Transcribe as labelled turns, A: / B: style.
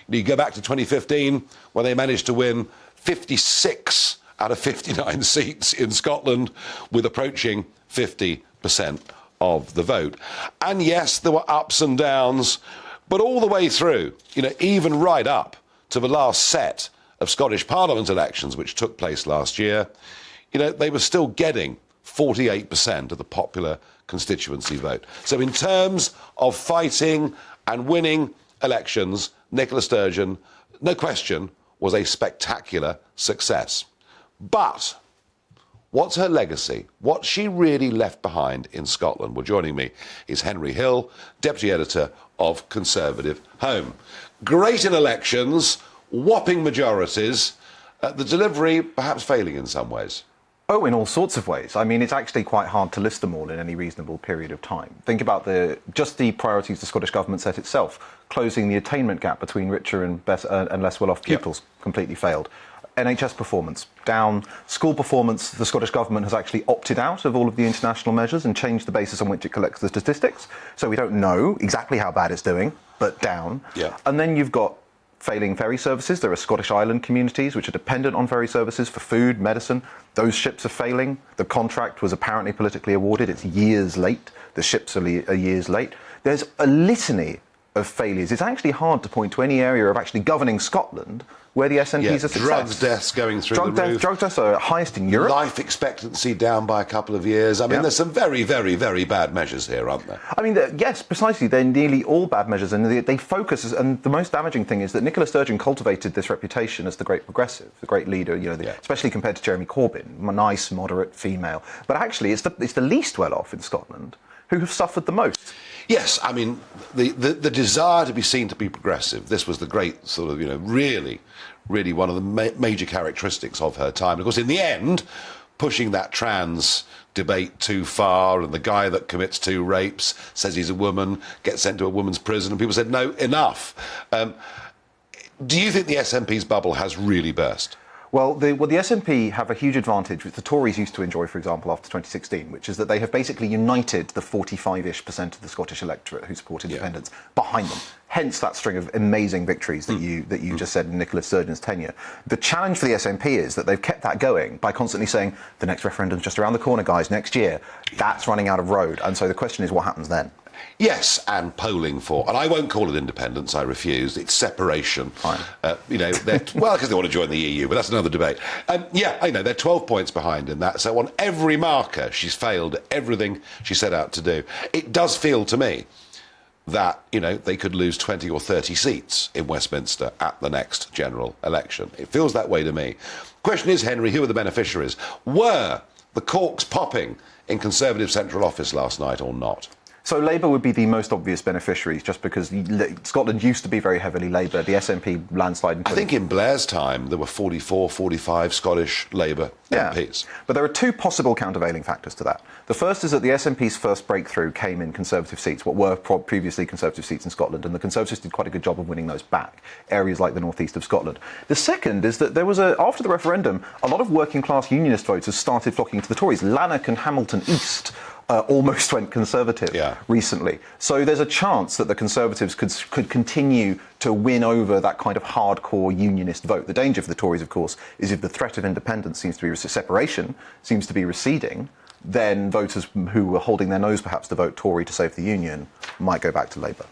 A: You go back to 2015, when they managed to win 56 out of 59 seats in Scotland, with approaching 50% of the vote. And yes, there were ups and downs, but all the way through, even right up to the last set of Scottish Parliament elections, which took place last year, they were still getting 48% of the popular constituency vote. So in terms of fighting and winning elections, Nicola Sturgeon, no question, was a spectacular success. But what's her legacy? What she really left behind in Scotland? Well, joining me is Henry Hill, Deputy Editor of ConservativeHome. Great in elections, whopping majorities, the delivery perhaps failing in some ways.
B: Oh, in all sorts of ways. I mean, it's actually quite hard to list them all in any reasonable period of time. Think about just the priorities the Scottish Government set itself. Closing the attainment gap between richer and less well-off pupils, completely failed. NHS performance, down. School performance, the Scottish Government has actually opted out of all of the international measures and changed the basis on which it collects the statistics. So we don't know exactly how bad it's doing, but down.
A: Yeah.
B: And then you've got failing ferry services. There are Scottish island communities which are dependent on ferry services for food, medicine. Those ships are failing. The contract was apparently politically awarded. It's years late. The ships are years late. There's a litany of failures. It's actually hard to point to any area of actually governing Scotland where the SNP is a success.
A: Drugs deaths going through the roof.
B: Drug deaths are highest in Europe.
A: Life expectancy down by a couple of years. I mean, there's some very, very, very bad measures here, aren't there?
B: I mean, yes, precisely. They're nearly all bad measures, and they focus. And the most damaging thing is that Nicola Sturgeon cultivated this reputation as the great progressive, the great leader. Especially compared to Jeremy Corbyn, a nice, moderate female. But actually, it's the least well off in Scotland who have suffered the most.
A: Yes, I mean, the desire to be seen to be progressive. This was the great sort of, really one of the major characteristics of her time. And of course, in the end, pushing that trans debate too far, and the guy that commits 2 rapes, says he's a woman, gets sent to a woman's prison, and people said, no, enough. Do you think the SNP's bubble has really burst?
B: Well, the SNP have a huge advantage, which the Tories used to enjoy, for example, after 2016, which is that they have basically united the 45-ish% of the Scottish electorate who support independence behind them. Hence that string of amazing victories that you just said in Nicola Sturgeon's tenure. The challenge for the SNP is that they've kept that going by constantly saying, the next referendum's just around the corner, guys, next year. That's running out of road. And so the question is, what happens then?
A: Yes, and polling for, and I won't call it independence, I refuse, it's separation.
B: Fine.
A: Because they want to join the EU, but that's another debate. I know, they're 12 points behind in that, so on every marker, she's failed at everything she set out to do. It does feel to me that, they could lose 20 or 30 seats in Westminster at the next general election. It feels that way to me. Question is, Henry, who are the beneficiaries? Were the corks popping in Conservative Central Office last night or not?
B: So Labour would be the most obvious beneficiaries, just because Scotland used to be very heavily Labour. The SNP landslide.
A: I think in Blair's time there were 44, 45 Scottish Labour MPs.
B: But there are 2 possible countervailing factors to that. The first is that the SNP's first breakthrough came in Conservative seats, what were previously Conservative seats in Scotland, and the Conservatives did quite a good job of winning those back, areas like the northeast of Scotland. The second is that there was after the referendum, a lot of working class unionist voters started flocking to the Tories. Lanark and Hamilton East almost went Conservative recently. So there's a chance that the Conservatives could continue to win over that kind of hardcore unionist vote. The danger for the Tories, of course, is if the threat of independence separation seems to be receding, then voters who were holding their nose perhaps to vote Tory to save the Union might go back to Labour.